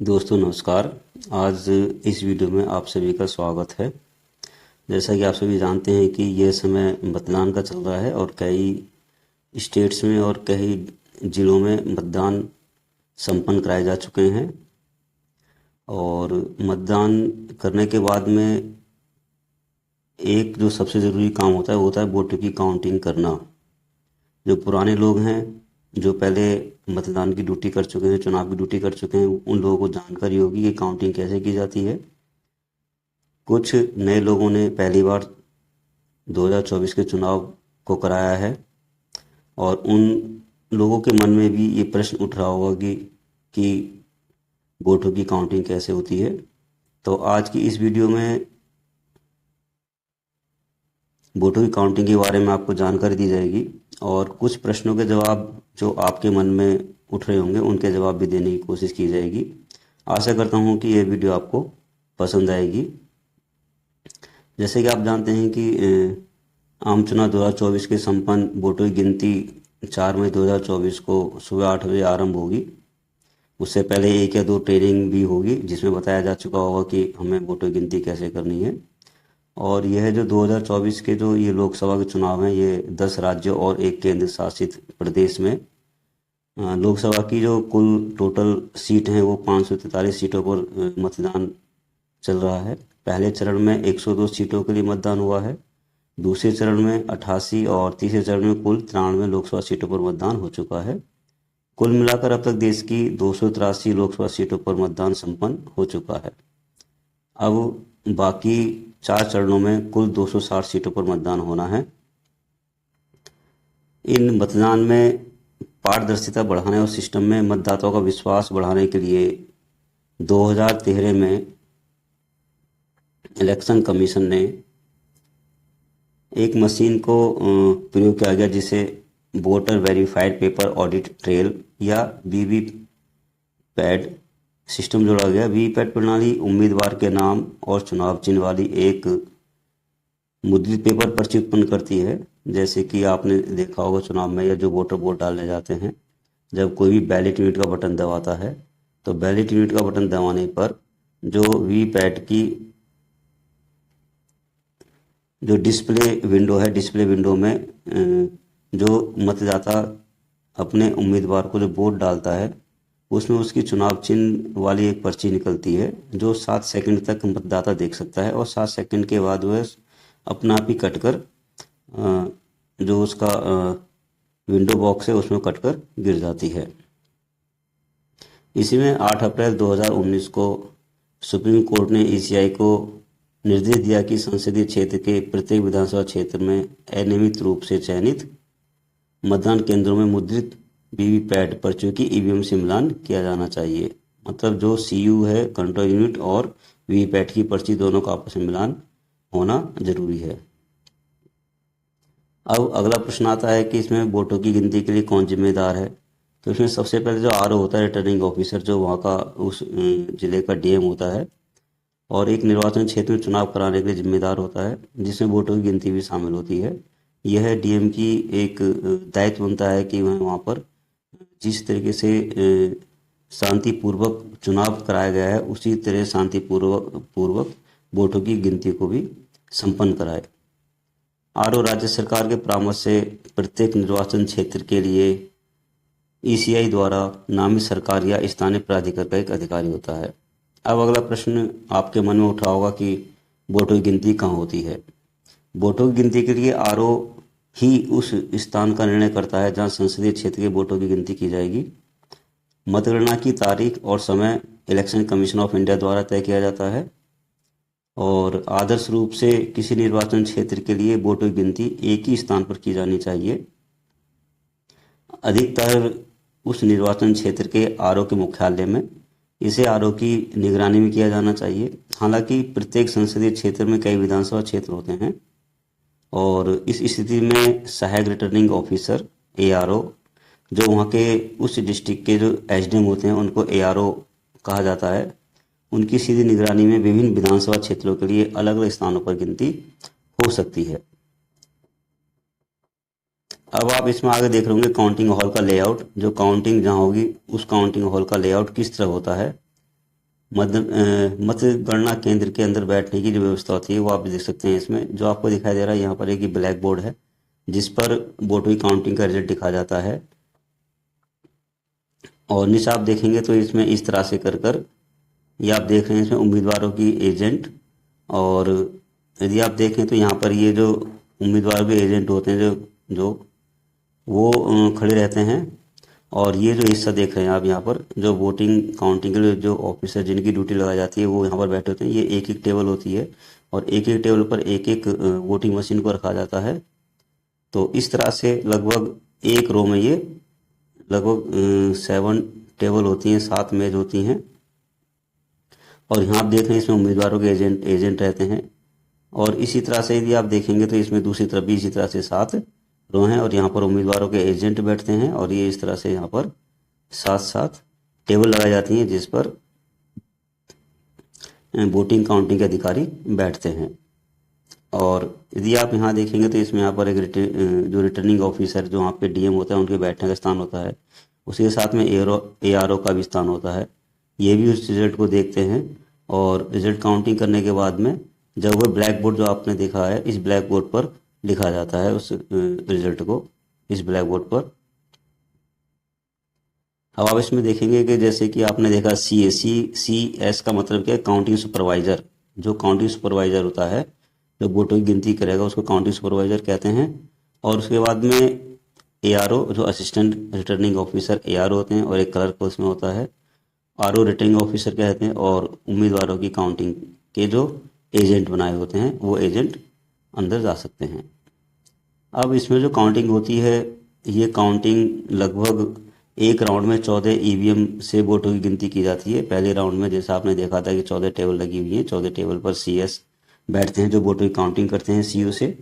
दोस्तों नमस्कार। आज इस वीडियो में आप सभी का स्वागत है। जैसा कि आप सभी जानते हैं कि यह समय मतदान का चल रहा है और कई स्टेट्स में और कई ज़िलों में मतदान संपन्न कराए जा चुके हैं। और मतदान करने के बाद में एक जो सबसे ज़रूरी काम होता है वो होता है वोटों की काउंटिंग करना। जो पुराने लोग हैं, जो पहले मतदान की ड्यूटी कर चुके हैं, चुनाव की ड्यूटी कर चुके हैं, उन लोगों को जानकारी होगी कि काउंटिंग कैसे की जाती है। कुछ नए लोगों ने पहली बार 2024 के चुनाव को कराया है और उन लोगों के मन में भी ये प्रश्न उठ रहा होगा कि वोटों की काउंटिंग कैसे होती है। तो आज की इस वीडियो में वोटों की काउंटिंग के बारे में आपको जानकारी दी जाएगी और कुछ प्रश्नों के जवाब जो आपके मन में उठ रहे होंगे उनके जवाब भी देने की कोशिश की जाएगी। आशा करता हूँ कि ये वीडियो आपको पसंद आएगी। जैसे कि आप जानते हैं कि आम चुनाव 2024 के संपन्न वोटों की गिनती 4 मई 2024 को सुबह 8 बजे आरंभ होगी। उससे पहले एक या दो ट्रेनिंग भी होगी जिसमें बताया जा चुका होगा कि हमें वोटों की गिनती कैसे करनी है। और यह जो 2024 के जो ये लोकसभा के चुनाव हैं, ये 10 राज्यों और एक केंद्र शासित प्रदेश में लोकसभा की जो कुल टोटल सीट हैं वो 543 सीटों पर मतदान चल रहा है। पहले चरण में 102 सीटों के लिए मतदान हुआ है, दूसरे चरण में 88 और तीसरे चरण में कुल 93 लोकसभा सीटों पर मतदान हो चुका है। कुल मिलाकर अब तक देश की 283 लोकसभा सीटों पर मतदान संपन्न हो चुका है। अब बाकी 4 चरणों में कुल 260 सीटों पर मतदान होना है। इन मतदान में पारदर्शिता बढ़ाने और सिस्टम में मतदाताओं का विश्वास बढ़ाने के लिए 2013 में इलेक्शन कमीशन ने एक मशीन को प्रयोग किया गया जिसे voter verified paper audit trail या वीवी पैड सिस्टम जोड़ा गया। वीवीपैट प्रणाली उम्मीदवार के नाम और चुनाव चिन्ह वाली एक मुद्रित पेपर पर्ची उत्पन्न करती है। जैसे कि आपने देखा होगा चुनाव में या जो वोटर वोट डालने जाते हैं, जब कोई भी बैलेट यूनिट का बटन दबाता है तो बैलेट यूनिट का बटन दबाने पर जो वीवीपैट की जो डिस्प्ले विंडो है, डिस्प्ले विंडो में जो मतदाता अपने उम्मीदवार को जो वोट डालता है उसमें उसकी चुनाव चिन्ह वाली एक पर्ची निकलती है जो 7 सेकंड तक मतदाता देख सकता है और 7 सेकंड के बाद वह अपना आप ही कटकर जो उसका विंडो बॉक्स है उसमें कटकर गिर जाती है। इसी में 8 अप्रैल 2019 को सुप्रीम कोर्ट ने ईसीआई को निर्देश दिया कि संसदीय क्षेत्र के प्रत्येक विधानसभा क्षेत्र में अनियमित रूप से चयनित मतदान केंद्रों में मुद्रित वीवीपैट पर्चियों की ईवीएम से मिलान किया जाना चाहिए। मतलब जो सीयू है, कंट्रोल यूनिट, और वीवीपैट की पर्ची दोनों का आपस में मिलान होना जरूरी है। अब अगला प्रश्न आता है कि इसमें वोटों की गिनती के लिए कौन जिम्मेदार है। तो इसमें सबसे पहले जो आरओ होता है, रिटर्निंग ऑफिसर, जो वहाँ का उस जिले का डीएम होता है और एक निर्वाचन क्षेत्र में चुनाव कराने के लिए जिम्मेदार होता है, जिसमें वोटों की गिनती भी शामिल होती है। यह डीएम की एक दायित्व बनता है कि वह वहाँ पर जिस तरीके से शांतिपूर्वक चुनाव कराया गया है उसी तरह शांतिपूर्वक वोटों की गिनती को भी संपन्न कराए। आरओ राज्य सरकार के परामर्श से प्रत्येक निर्वाचन क्षेत्र के लिए ईसीआई द्वारा नामित सरकार या स्थानीय प्राधिकार का एक अधिकारी होता है। अब अगला प्रश्न आपके मन में उठा होगा कि वोटों की गिनती कहाँ होती है। वोटों की गिनती के लिए आरओ ही उस स्थान का निर्णय करता है जहां संसदीय क्षेत्र के वोटों की गिनती की जाएगी। मतगणना की तारीख और समय इलेक्शन कमीशन ऑफ इंडिया द्वारा तय किया जाता है और आदर्श रूप से किसी निर्वाचन क्षेत्र के लिए वोटों की गिनती एक ही स्थान पर की जानी चाहिए। अधिकतर उस निर्वाचन क्षेत्र के आरओ के मुख्यालय में इसे आरओ की निगरानी में किया जाना चाहिए। हालांकि प्रत्येक संसदीय क्षेत्र में कई विधानसभा क्षेत्र होते हैं और इस स्थिति में सहायक रिटर्निंग ऑफिसर एआरओ, जो वहाँ के उस डिस्ट्रिक्ट के जो एसडीएम होते हैं उनको एआरओ कहा जाता है, उनकी सीधी निगरानी में विभिन्न विधानसभा क्षेत्रों के लिए अलग अलग स्थानों पर गिनती हो सकती है। अब आप इसमें आगे देख रहे होंगे काउंटिंग हॉल का लेआउट। जो काउंटिंग जहाँ होगी उस काउंटिंग हॉल का लेआउट किस तरह होता है। मतगणना केंद्र के अंदर बैठने की जो व्यवस्था होती है वो आप देख सकते हैं। इसमें जो आपको दिखाई दे रहा है यहाँ पर एक ब्लैक बोर्ड है जिस पर वोटों की काउंटिंग का रिजल्ट दिखा जाता है। और नीचे आप देखेंगे तो इसमें इस तरह से कर कर ये आप देख रहे हैं इसमें उम्मीदवारों की एजेंट। और यदि आप देखें तो यहाँ पर ये जो उम्मीदवारों के एजेंट होते हैं जो जो वो खड़े रहते हैं। और ये जो हिस्सा देख रहे हैं आप यहाँ पर जो वोटिंग काउंटिंग के लिए जो ऑफिसर जिनकी ड्यूटी लगाई जाती है वो यहाँ पर बैठे होते हैं। ये एक एक टेबल होती है और एक एक टेबल पर एक एक वोटिंग मशीन को रखा जाता है। तो इस तरह से लगभग एक रो में ये लगभग 7 टेबल होती हैं, 7 मेज होती हैं। और यहाँ आप देख रहे हैं इसमें उम्मीदवारों के एजेंट रहते हैं। और इसी तरह से यदि आप देखेंगे तो इसमें दूसरी तरफ भी इसी तरह से 7 रो हैं और यहाँ पर उम्मीदवारों के एजेंट बैठते हैं। और ये इस तरह से यहाँ पर 7 टेबल लगाई जाती हैं जिस पर वोटिंग काउंटिंग के अधिकारी बैठते हैं। और यदि आप यहाँ देखेंगे तो इसमें यहाँ पर एक जो रिटर्निंग ऑफिसर जो वहाँ पे डीएम होता है उनके बैठने का स्थान होता है। उसके साथ में एआरओ का भी स्थान होता है। ये भी उस रिजल्ट को देखते हैं और रिजल्ट काउंटिंग करने के बाद में जब वह ब्लैक बोर्ड जो आपने देखा है इस ब्लैक बोर्ड पर लिखा जाता है उस रिजल्ट को इस ब्लैक बोर्ड पर। अब आप इसमें देखेंगे कि जैसे कि आपने देखा CS का मतलब क्या है, काउंटिंग सुपरवाइजर। जो काउंटिंग सुपरवाइजर होता है जो वोटों की गिनती करेगा उसको काउंटिंग सुपरवाइजर कहते हैं। और उसके बाद में एआरओ जो असिस्टेंट रिटर्निंग ऑफिसर एआरओ होते हैं और एक क्लर्क उसमें होता है, आरओ रिटर्निंग ऑफिसर कहते हैं। और उम्मीदवारों की काउंटिंग के जो एजेंट बनाए होते हैं वो एजेंट अंदर जा सकते हैं। अब इसमें जो काउंटिंग होती है ये काउंटिंग लगभग एक राउंड में 14 ईवीएम से वोटों की गिनती की जाती है। पहले राउंड में जैसा आपने देखा था कि 14 टेबल लगी हुई हैं, 14 टेबल पर CS बैठते हैं जो वोटों की काउंटिंग करते हैं CO से।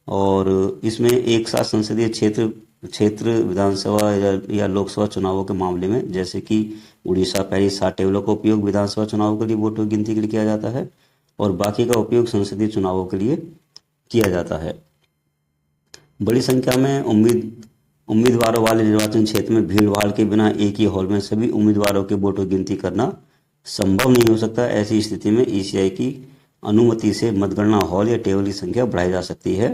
और इसमें एक साथ संसदीय क्षेत्र विधानसभा या लोकसभा चुनावों के मामले में जैसे कि उड़ीसा पहले 7 टेबलों का उपयोग विधानसभा चुनावों के लिए वोटों की गिनती के लिए किया जाता है और बाकी का उपयोग संसदीय चुनावों के लिए किया जाता है। बड़ी संख्या में उम्मीदवारों वाले निर्वाचन क्षेत्र में भीड़ भाड़ के बिना एक ही हॉल में सभी उम्मीदवारों के वोटों की गिनती करना संभव नहीं हो सकता। ऐसी स्थिति में ECI की अनुमति से मतगणना हॉल या टेबल की संख्या बढ़ाई जा सकती है।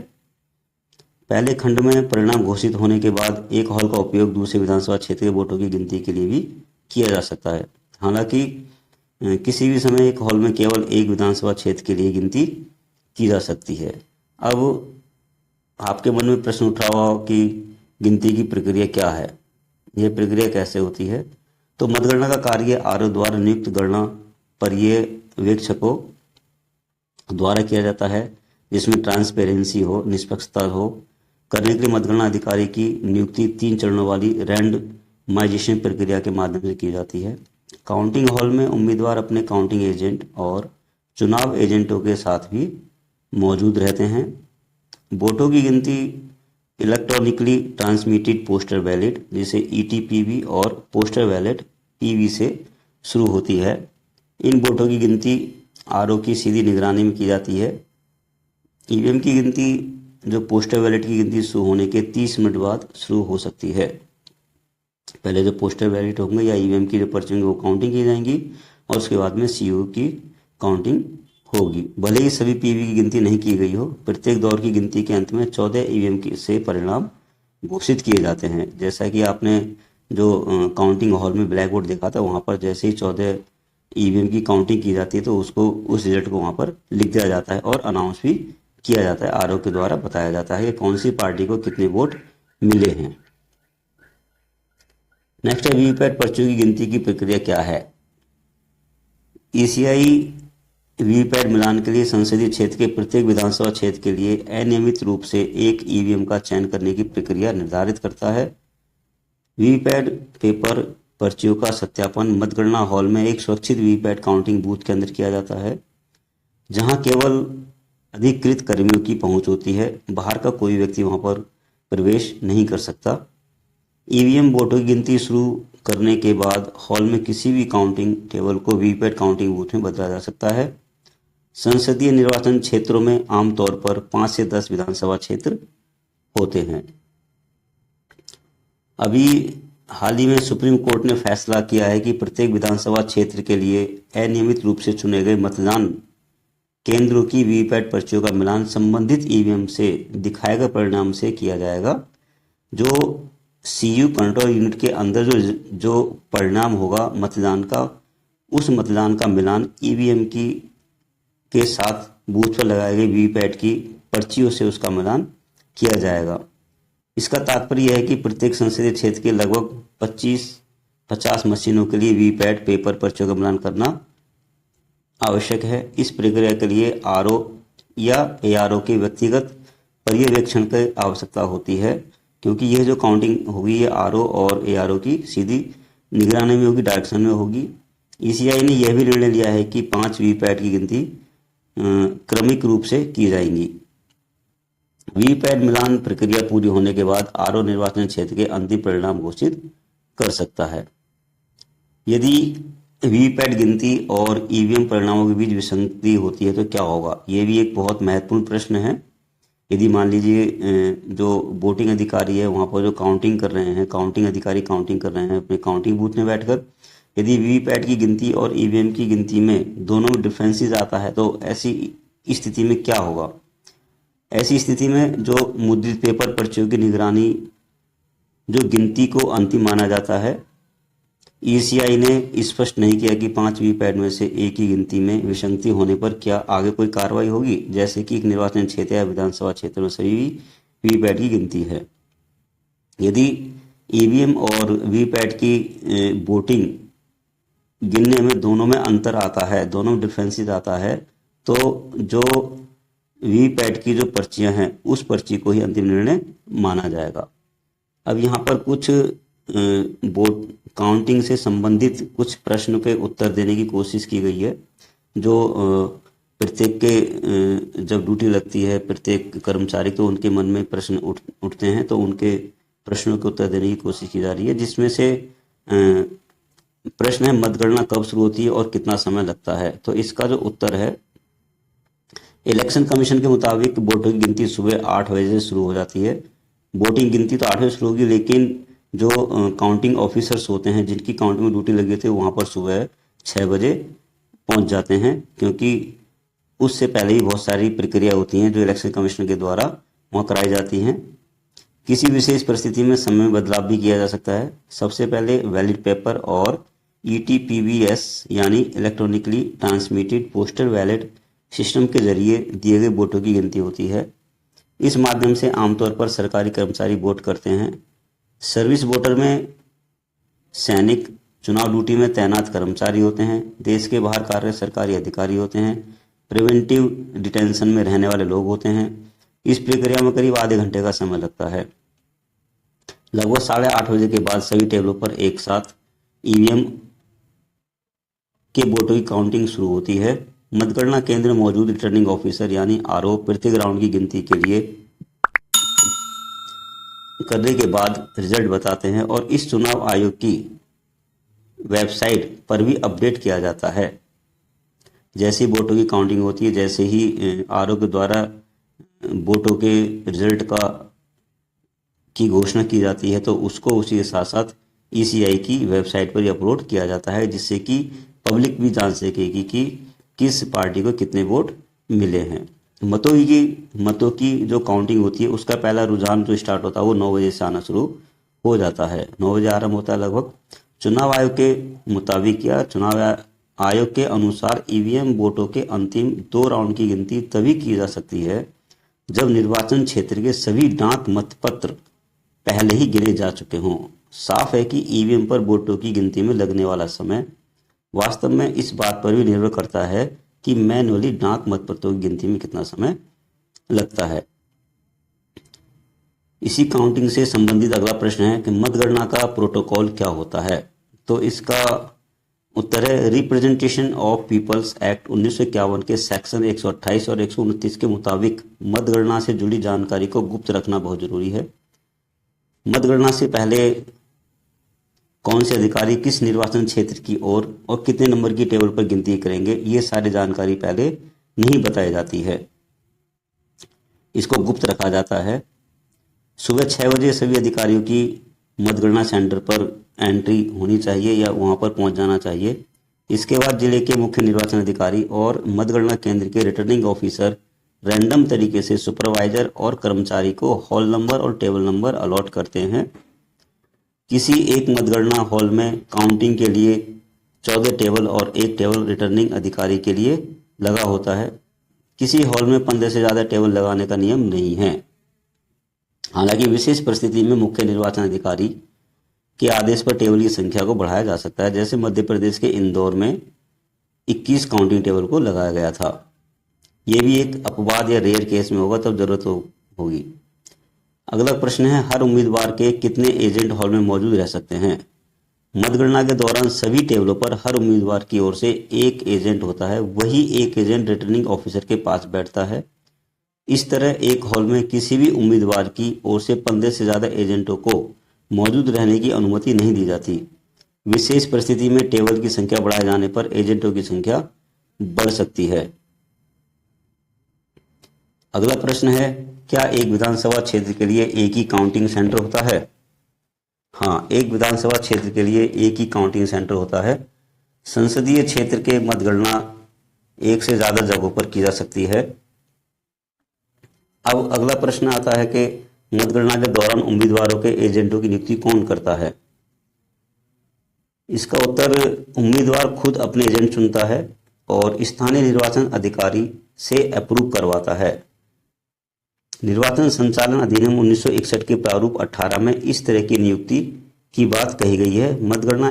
पहले खंड में परिणाम घोषित होने के बाद एक हॉल का उपयोग दूसरे विधानसभा क्षेत्र के वोटों की गिनती के लिए भी किया जा सकता है। हालांकि किसी भी समय एक हॉल में केवल एक विधानसभा क्षेत्र के लिए गिनती की जा सकती है। अब आपके मन में प्रश्न उठा हुआ कि गिनती की प्रक्रिया क्या है, यह प्रक्रिया कैसे होती है। तो मतगणना का कार्य आरओ द्वारा नियुक्त गणना पर्यवेक्षकों द्वारा किया जाता है जिसमें ट्रांसपेरेंसी हो, निष्पक्षता हो। करने के लिए मतगणना अधिकारी की नियुक्ति 3 चरणों वाली रैंडमाइजेशन प्रक्रिया के माध्यम से की जाती है। काउंटिंग हॉल में उम्मीदवार अपने काउंटिंग एजेंट और चुनाव एजेंटों के साथ भी मौजूद रहते हैं। वोटों की गिनती इलेक्ट्रॉनिकली ट्रांसमिटेड पोस्टल बैलेट जिसे ETPB और पोस्टल बैलेट PV से शुरू होती है। इन वोटों की गिनती आरओ की सीधी निगरानी में की जाती है। ईवीएम की गिनती जो पोस्टल बैलेट की गिनती शुरू होने के 30 मिनट बाद शुरू हो सकती है। पहले जो पोस्टल बैलेट होंगे या ईवीएम की जो पर्ची होंगी वो काउंटिंग की जाएंगी और उसके बाद में CO की काउंटिंग होगी। भले ही सभी PV की गिनती नहीं की गई हो, प्रत्येक दौर की गिनती के अंत में 14 ईवीएम से परिणाम घोषित किए जाते हैं। जैसा कि आपने जो काउंटिंग हॉल में ब्लैक बोर्ड देखा था वहाँ पर जैसे ही 14 ईवीएम की काउंटिंग की जाती है तो उसको उस रिजल्ट को वहाँ पर लिख दिया जाता है और अनाउंस भी किया जाता है। आरओ के द्वारा बताया जाता है कि कौन सी पार्टी को कितने वोट मिले हैं। नेक्स्ट है वीवीपैट पर्चियों की गिनती की प्रक्रिया क्या है। ECI वीवीपैट मिलान के लिए संसदीय क्षेत्र के प्रत्येक विधानसभा क्षेत्र के लिए अनियमित रूप से एक ईवीएम का चयन करने की प्रक्रिया निर्धारित करता है। वीवीपैट पेपर पर्चियों का सत्यापन मतगणना हॉल में एक सुरक्षित वीवीपैट काउंटिंग बूथ के अंदर किया जाता है जहां केवल अधिकृत कर्मियों की पहुंच होती है। बाहर का कोई व्यक्ति वहां पर प्रवेश नहीं कर सकता। ईवीएम वोटों की गिनती शुरू करने के बाद हॉल में किसी भी काउंटिंग टेबल को वीवीपैट काउंटिंग बूथ में बदला जा सकता है। संसदीय निर्वाचन क्षेत्रों में आमतौर पर 5 से 10 विधानसभा क्षेत्र होते हैं। अभी हाल ही में सुप्रीम कोर्ट ने फैसला किया है कि प्रत्येक विधानसभा क्षेत्र के लिए अनियमित रूप से चुने गए मतदान केंद्रों की वीवीपैट पर्चियों का मिलान संबंधित ईवीएम से दिखाए गए परिणाम से किया जाएगा। जो सीयू कंट्रोल यूनिट के अंदर जो परिणाम होगा मतदान का, उस मतदान का मिलान ईवीएम की के साथ बूथ पर लगाए गए वीवीपैट की पर्चियों से उसका मिलान किया जाएगा। इसका तात्पर्य यह है कि प्रत्येक संसदीय क्षेत्र के लगभग 50 मशीनों के लिए वीवीपैट पेपर पर्चियों का मिलान करना आवश्यक है। इस प्रक्रिया के लिए आरओ या एआरओ के व्यक्तिगत पर्यवेक्षण की आवश्यकता होती है, क्योंकि यह जो काउंटिंग होगी ये आरओ और एआरओ की सीधी निगरानी में होगी, डायरेक्शन में होगी। ईसीआई ने यह भी निर्णय लिया है कि 5 वीवीपैट की गिनती क्रमिक रूप से की जाएंगी। वीवीपैट मिलान प्रक्रिया पूरी होने के बाद आरओ निर्वाचन क्षेत्र के अंतिम परिणाम घोषित कर सकता है। यदि वीवीपैट गिनती और ईवीएम परिणामों के बीच विसंगति होती है तो क्या होगा? ये भी एक बहुत महत्वपूर्ण प्रश्न है। यदि मान लीजिए जो वोटिंग अधिकारी है वहाँ पर जो काउंटिंग कर रहे हैं, काउंटिंग अधिकारी काउंटिंग कर रहे हैं अपने काउंटिंग बूथ में बैठकर, यदि वीवीपैट की गिनती और ईवीएम की गिनती में दोनों में डिफरेंसेस आता है तो ऐसी स्थिति में क्या होगा? ऐसी स्थिति में जो मुद्रित पेपर पर्चियों की निगरानी जो गिनती को अंतिम माना जाता है, ईसीआई ने स्पष्ट नहीं किया कि 5 वीवीपैट में से एक ही गिनती में विसंगति होने पर क्या आगे कोई कार्रवाई होगी, जैसे कि एक निर्वाचन क्षेत्र या विधानसभा क्षेत्र में सभी वीवीपैट की गिनती है। यदि ईवीएम और वीवीपैट की वोटिंग गिनने में दोनों में अंतर आता है, दोनों में डिफरेंसेस आता है, तो जो वीवीपैट की जो पर्चियां हैं उस पर्ची को ही अंतिम निर्णय माना जाएगा। अब यहाँ पर कुछ वोट काउंटिंग से संबंधित कुछ प्रश्न पे उत्तर देने की कोशिश की गई है। जो प्रत्येक के जब ड्यूटी लगती है प्रत्येक कर्मचारी तो उनके मन में प्रश्न उठते हैं, तो उनके प्रश्नों के उत्तर देने की कोशिश की जा रही है। जिसमें से प्रश्न है मतगणना कब शुरू होती है और कितना समय लगता है। तो इसका जो उत्तर है, इलेक्शन कमीशन के मुताबिक वोटों की गिनती सुबह 8 बजे से शुरू हो जाती है। वोटिंग गिनती तो 8 बजे शुरू होगी, लेकिन जो काउंटिंग ऑफिसर्स होते हैं जिनकी काउंटिंग में ड्यूटी लगी होती है वहाँ पर सुबह 6 बजे पहुँच जाते हैं, क्योंकि उससे पहले ही बहुत सारी प्रक्रिया होती हैं जो इलेक्शन कमीशन के द्वारा वहाँ कराई जाती हैं। किसी विशेष परिस्थिति में समय में बदलाव भी किया जा सकता है। सबसे पहले वैलिड पेपर और ETPBS यानी electronically transmitted postal ballot system के जरिए दिए गए वोटों की गिनती होती है। इस माध्यम से आमतौर पर सरकारी कर्मचारी वोट करते हैं। सर्विस वोटर में सैनिक, चुनाव ड्यूटी में तैनात कर्मचारी होते हैं, देश के बाहर कार्यरत सरकारी अधिकारी होते हैं, प्रिवेंटिव डिटेंशन में रहने वाले लोग होते हैं। इस प्रक्रिया में करीब आधे घंटे का समय लगता है। लगभग 8:30 बजे के बाद सभी टेबलों पर एक साथ ईवीएम के वोटों की काउंटिंग शुरू होती है। मतगणना केंद्र में मौजूद रिटर्निंग ऑफिसर यानी आरओ प्रत्येक राउंड की गिनती के लिए करने के बाद रिजल्ट बताते हैं और इस चुनाव आयोग की वेबसाइट पर भी अपडेट किया जाता है। जैसे ही वोटों की काउंटिंग होती है, जैसे ही आरओ के द्वारा वोटों के रिजल्ट की घोषणा की जाती है तो उसको उसी के साथ साथ ईसीआई की वेबसाइट पर ही अपलोड किया जाता है, जिससे कि पब्लिक भी जान सकेगी कि किस पार्टी को कितने वोट मिले हैं। मतों की जो काउंटिंग होती है उसका पहला रुझान जो स्टार्ट होता है वो 9 बजे से आना शुरू हो जाता है। 9 बजे आरंभ होता है लगभग। चुनाव आयोग के मुताबिक या चुनाव आयोग के अनुसार ईवीएम वोटों के अंतिम 2 राउंड की गिनती तभी की जा सकती है जब निर्वाचन क्षेत्र के सभी डाक मतपत्र पहले ही गिने जा चुके हों। साफ है कि ईवीएम पर वोटों की गिनती में लगने वाला समय वास्तव में इस बात पर भी निर्भर करता है कि मैन्युअली डाक मतपत्रों की गिनती में कितना समय लगता है। इसी काउंटिंग से संबंधित अगला प्रश्न है कि मतगणना का प्रोटोकॉल क्या होता है। तो इसका उत्तर है रिप्रेजेंटेशन ऑफ पीपल्स एक्ट 1951 के सेक्शन 128 और 129 के मुताबिक मतगणना से जुड़ी जानकारी को गुप्त रखना बहुत जरूरी है। मतगणना से पहले कौन से अधिकारी किस निर्वाचन क्षेत्र की ओर और कितने नंबर की टेबल पर गिनती करेंगे, ये सारी जानकारी पहले नहीं बताई जाती है, इसको गुप्त रखा जाता है। सुबह 6 बजे सभी अधिकारियों की मतगणना सेंटर पर एंट्री होनी चाहिए या वहां पर पहुंच जाना चाहिए। इसके बाद जिले के मुख्य निर्वाचन अधिकारी और मतगणना केंद्र के रिटर्निंग ऑफिसर रैंडम तरीके से सुपरवाइजर और कर्मचारी को हॉल नंबर और टेबल नंबर अलॉट करते हैं। किसी एक मतगणना हॉल में काउंटिंग के लिए 14 टेबल और एक टेबल रिटर्निंग अधिकारी के लिए लगा होता है। किसी हॉल में 15 से ज़्यादा टेबल लगाने का नियम नहीं है। हालांकि विशेष परिस्थिति में मुख्य निर्वाचन अधिकारी के आदेश पर टेबल की संख्या को बढ़ाया जा सकता है, जैसे मध्य प्रदेश के इंदौर में 21 काउंटिंग टेबल को लगाया गया था। यह भी एक अपवाद या रेयर केस में होगा, तब जरूरत होगी। अगला प्रश्न है, हर उम्मीदवार के कितने एजेंट हॉल में मौजूद रह सकते हैं? मतगणना के दौरान सभी टेबलों पर हर उम्मीदवार की ओर से एक एजेंट होता है। वही एक एजेंट रिटर्निंग ऑफिसर के पास बैठता है। इस तरह एक हॉल में किसी भी उम्मीदवार की ओर से 15 से ज़्यादा एजेंटों को मौजूद रहने की अनुमति नहीं दी जाती। विशेष परिस्थिति में टेबल की संख्या बढ़ाए जाने पर एजेंटों की संख्या बढ़ सकती है। अगला प्रश्न है, क्या एक विधानसभा क्षेत्र के लिए एक ही काउंटिंग सेंटर होता है? हाँ, एक विधानसभा क्षेत्र के लिए एक ही काउंटिंग सेंटर होता है। संसदीय क्षेत्र के मतगणना एक से ज्यादा जगहों पर की जा सकती है। अब अगला प्रश्न आता है कि मतगणना के दौरान उम्मीदवारों के एजेंटों की नियुक्ति कौन करता है? इसका उत्तर, उम्मीदवार खुद अपने एजेंट चुनता है और स्थानीय निर्वाचन अधिकारी से अप्रूव करवाता है। निर्वाचन संचालन अधिनियम 1961 के प्रारूप 18 में इस तरह की नियुक्ति की बात कही गई है। मतगणना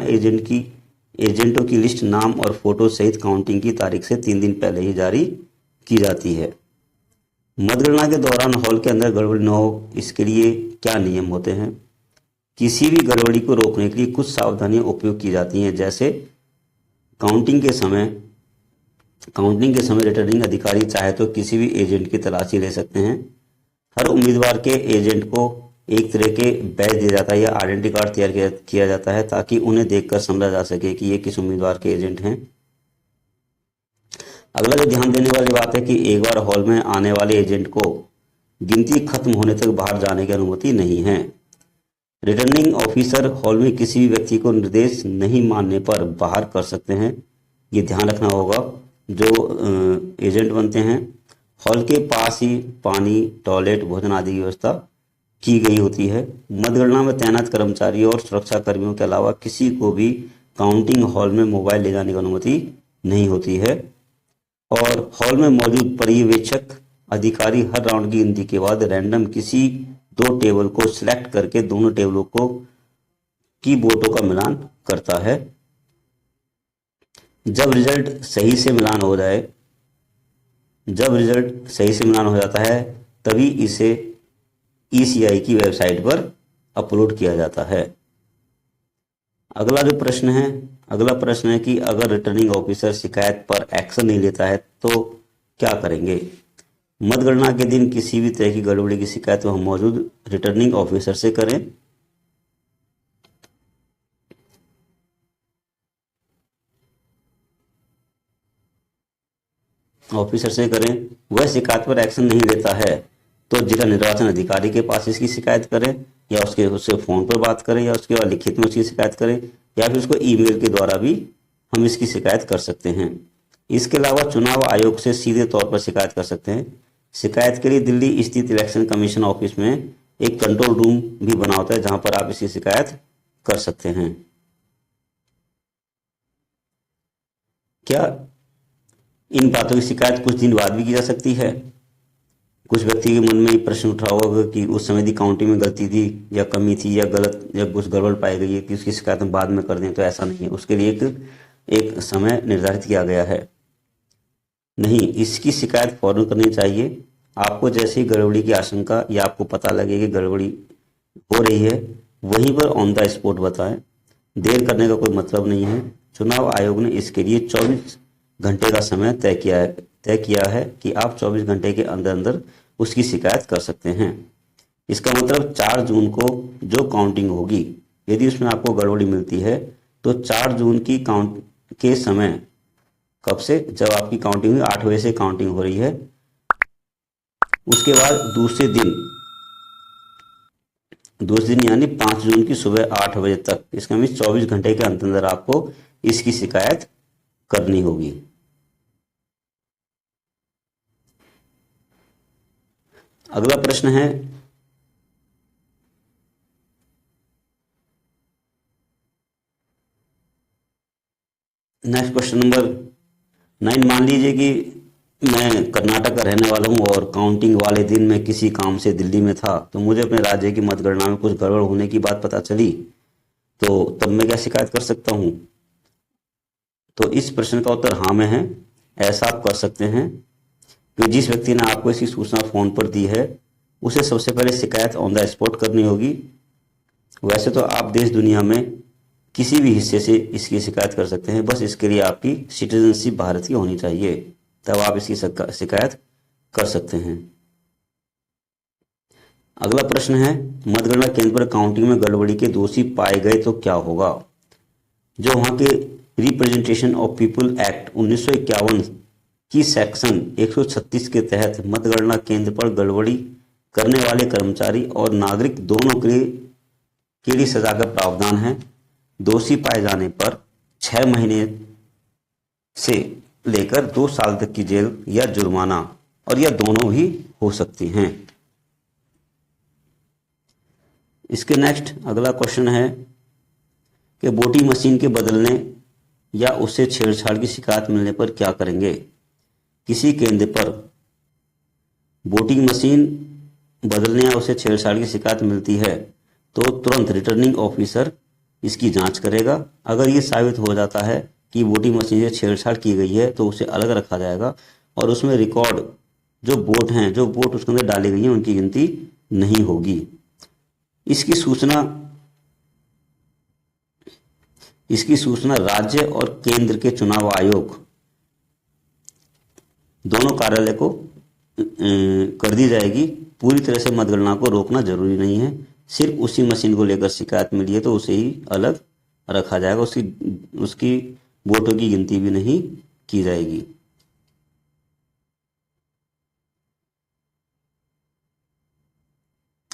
एजेंटों की लिस्ट नाम और फोटो सहित काउंटिंग की तारीख से 3 दिन पहले ही जारी की जाती है। मतगणना के दौरान हॉल के अंदर गड़बड़ी न हो, इसके लिए क्या नियम होते हैं? किसी भी गड़बड़ी को रोकने के लिए कुछ सावधानियां उपयोग की जाती हैं, जैसे काउंटिंग के समय रिटर्निंग अधिकारी चाहे तो किसी भी एजेंट की तलाशी ले सकते हैं। हर उम्मीदवार के एजेंट को एक तरह के बैज दिया जाता है या आइडेंटिटी कार्ड तैयार किया जाता है, ताकि उन्हें देखकर समझा जा सके कि ये किस उम्मीदवार के एजेंट हैं। अगला जो ध्यान देने वाली बात है कि एक बार हॉल में आने वाले एजेंट को गिनती खत्म होने तक बाहर जाने की अनुमति नहीं है। रिटर्निंग ऑफिसर हॉल में किसी भी व्यक्ति को निर्देश नहीं मानने पर बाहर कर सकते हैं। ये ध्यान रखना होगा। जो एजेंट बनते हैं, हॉल के पास ही पानी, टॉयलेट, भोजन आदि की व्यवस्था की गई होती है। मतगणना में तैनात कर्मचारी और सुरक्षा कर्मियों के अलावा किसी को भी काउंटिंग हॉल में मोबाइल ले जाने की अनुमति नहीं होती है। और हॉल में मौजूद पर्यवेक्षक अधिकारी हर राउंड की गिनती के बाद रैंडम किसी 2 टेबल को सिलेक्ट करके दोनों टेबलों को की वोटों का मिलान करता है। जब रिजल्ट सही से मिलान हो जाता है, तभी इसे ईसीआई की वेबसाइट पर अपलोड किया जाता है। अगला प्रश्न है कि अगर रिटर्निंग ऑफिसर शिकायत पर एक्शन नहीं लेता है तो क्या करेंगे? मतगणना के दिन किसी भी तरह की गड़बड़ी की शिकायत वहां मौजूद रिटर्निंग ऑफिसर से करें। वह शिकायत पर एक्शन नहीं लेता है तो जिला निर्वाचन अधिकारी के पास इसकी शिकायत करें, या उससे फोन पर बात करें, या उसके बाद लिखित में उसकी शिकायत करें, या फिर उसको ईमेल के द्वारा भी हम इसकी शिकायत कर सकते हैं। इसके अलावा चुनाव आयोग से सीधे तौर पर शिकायत कर सकते हैं। शिकायत के लिए दिल्ली स्थित इलेक्शन कमीशन ऑफिस में एक कंट्रोल रूम भी बना होता है, जहां पर आप इसकी शिकायत कर सकते हैं। क्या इन बातों की शिकायत कुछ दिन बाद भी की जा सकती है? कुछ व्यक्ति के मन में ये प्रश्न उठा होगा कि उस समय की काउंटिंग में गलती थी या कमी थी या गलत या कुछ गड़बड़ पाई गई है कि उसकी शिकायत हम बाद में कर दें। तो ऐसा नहीं है, उसके लिए एक समय निर्धारित किया गया है। नहीं, इसकी शिकायत फौरन करनी चाहिए। आपको जैसे ही गड़बड़ी की आशंका या आपको पता लगे कि गड़बड़ी हो रही है, वहीं पर ऑन द स्पॉट बताएं। देर करने का कोई मतलब नहीं है। चुनाव आयोग ने इसके लिए 24 घंटे का समय तय किया है कि आप 24 घंटे के अंदर अंदर उसकी शिकायत कर सकते हैं। इसका मतलब 4 जून को जो काउंटिंग होगी, यदि उसमें आपको गड़बड़ी मिलती है तो 4 जून की काउंट के समय, कब से, जब आपकी काउंटिंग हुई 8 बजे से काउंटिंग हो रही है, उसके बाद दूसरे दिन दूसरे दिन यानी 5 जून की सुबह 8 बजे तक, इसका मीन 24 घंटे के अंदर आपको इसकी शिकायत करनी होगी। अगला प्रश्न है, नेक्स्ट क्वेश्चन नंबर 9। मान लीजिए कि मैं कर्नाटक का रहने वाला हूं और काउंटिंग वाले दिन मैं किसी काम से दिल्ली में था, तो मुझे अपने राज्य की मतगणना में कुछ गड़बड़ होने की बात पता चली, तो तब मैं क्या शिकायत कर सकता हूं? तो इस प्रश्न का उत्तर हाँ में है। ऐसा आप कर सकते हैं कि जिस व्यक्ति ने आपको इसकी सूचना फोन पर दी है उसे सबसे पहले शिकायत ऑन द स्पॉट करनी होगी। वैसे तो आप देश दुनिया में किसी भी हिस्से से इसकी शिकायत कर सकते हैं, बस इसके लिए आपकी सिटीजनशिप भारत की होनी चाहिए, तब आप इसकी शिकायत कर सकते हैं। अगला प्रश्न है, मतगणना केंद्र पर काउंटिंग में गड़बड़ी के दोषी पाए गए तो क्या होगा? जो वहां के रिप्रेजेंटेशन ऑफ पीपल एक्ट 1951 की सेक्शन 136 के तहत मतगणना केंद्र पर गड़बड़ी करने वाले कर्मचारी और नागरिक दोनों के लिए सजा का प्रावधान है। दोषी पाए जाने पर 6 महीने से लेकर 2 साल तक की जेल या जुर्माना, और यह दोनों भी हो सकती हैं। इसके नेक्स्ट अगला क्वेश्चन है कि वोटिंग मशीन के बदलने या उससे छेड़छाड़ की शिकायत मिलने पर क्या करेंगे? किसी केंद्र पर वोटिंग मशीन बदलने या उससे छेड़छाड़ की शिकायत मिलती है तो तुरंत रिटर्निंग ऑफिसर इसकी जांच करेगा। अगर ये साबित हो जाता है कि वोटिंग मशीन से छेड़छाड़ की गई है तो उसे अलग रखा जाएगा और उसमें रिकॉर्ड जो वोट हैं, जो वोट उसके अंदर डाली गई हैं, उनकी गिनती नहीं होगी। इसकी सूचना राज्य और केंद्र के चुनाव आयोग दोनों कार्यालय को कर दी जाएगी। पूरी तरह से मतगणना को रोकना जरूरी नहीं है, सिर्फ उसी मशीन को लेकर शिकायत मिली है तो उसे ही अलग रखा जाएगा, उसकी वोटों की गिनती भी नहीं की जाएगी।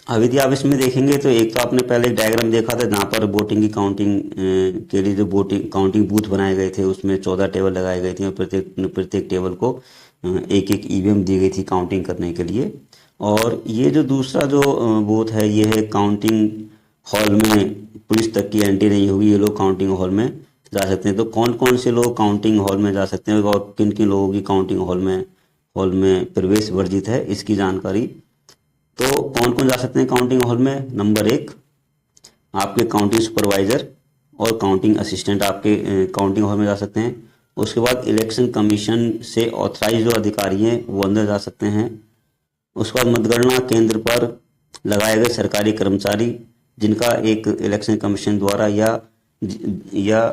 अब यदि आप इसमें देखेंगे तो एक तो आपने पहले एक डायग्राम देखा था जहाँ पर वोटिंग की काउंटिंग के लिए जो काउंटिंग बूथ बनाए गए थे, उसमें 14 टेबल लगाए गए थे और प्रत्येक टेबल को एक एक ईवीएम दी गई थी काउंटिंग करने के लिए। और ये जो दूसरा जो बूथ है, ये है काउंटिंग हॉल में पुलिस तक की एंट्री नहीं होगी, ये लोग काउंटिंग हॉल में जा सकते हैं। तो कौन कौन से लोग काउंटिंग हॉल में जा सकते हैं और किन किन लोगों की काउंटिंग हॉल में प्रवेश वर्जित है, इसकी जानकारी। तो कौन कौन जा सकते हैं काउंटिंग हॉल में? नंबर 1, आपके काउंटिंग सुपरवाइजर और काउंटिंग असिस्टेंट आपके काउंटिंग हॉल में जा सकते हैं। उसके बाद इलेक्शन कमीशन से ऑथराइज जो अधिकारी हैं वो अंदर जा सकते हैं। उसके बाद मतगणना केंद्र पर लगाए गए सरकारी कर्मचारी जिनका एक इलेक्शन कमीशन द्वारा या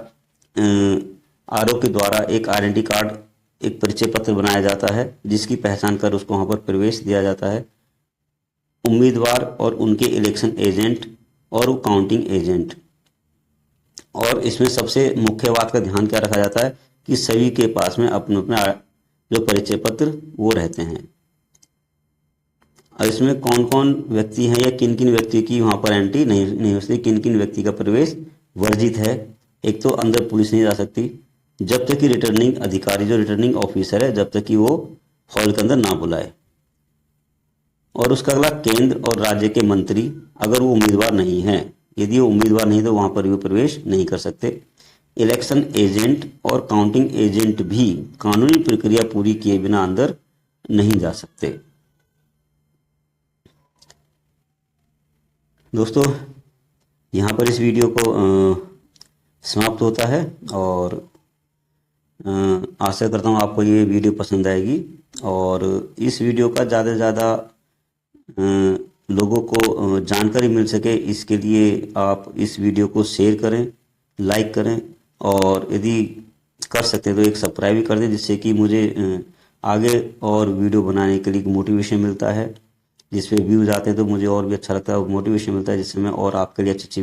आरओ के द्वारा एक आइडेंटिटी कार्ड, एक परिचय पत्र बनाया जाता है जिसकी पहचान कर उसको वहां पर प्रवेश दिया जाता है। उम्मीदवार और उनके इलेक्शन एजेंट और वो काउंटिंग एजेंट। और इसमें सबसे मुख्य बात का ध्यान क्या रखा जाता है कि सभी के पास में अपने अपने जो परिचय पत्र वो रहते हैं। और इसमें कौन कौन व्यक्ति हैं या किन किन व्यक्ति की वहां पर एंट्री नहीं हो सकती, किन किन व्यक्ति का प्रवेश वर्जित है। एक तो अंदर पुलिस नहीं जा सकती जब तक कि रिटर्निंग अधिकारी, जो रिटर्निंग ऑफिसर है, जब तक कि वो हॉल के अंदर ना बुलाए। और उसका अगला केंद्र और राज्य के मंत्री अगर वो उम्मीदवार नहीं है, यदि वो उम्मीदवार नहीं तो वहां पर भी प्रवेश नहीं कर सकते। इलेक्शन एजेंट और काउंटिंग एजेंट भी कानूनी प्रक्रिया पूरी किए बिना अंदर नहीं जा सकते। दोस्तों, यहाँ पर इस वीडियो को समाप्त होता है और आशा करता हूँ आपको ये वीडियो पसंद आएगी और इस वीडियो का ज़्यादा से ज़्यादा लोगों को जानकारी मिल सके, इसके लिए आप इस वीडियो को शेयर करें, लाइक करें और यदि कर सकते हैं तो एक सब्सक्राइब भी कर दें, जिससे कि मुझे आगे और वीडियो बनाने के लिए मोटिवेशन मिलता है। जिस पे व्यूज आते हैं तो मुझे और भी अच्छा लगता है और मोटिवेशन मिलता है, जिससे मैं और आपके लिए अच्छी अच्छी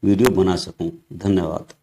वीडियो बना सकूं। धन्यवाद।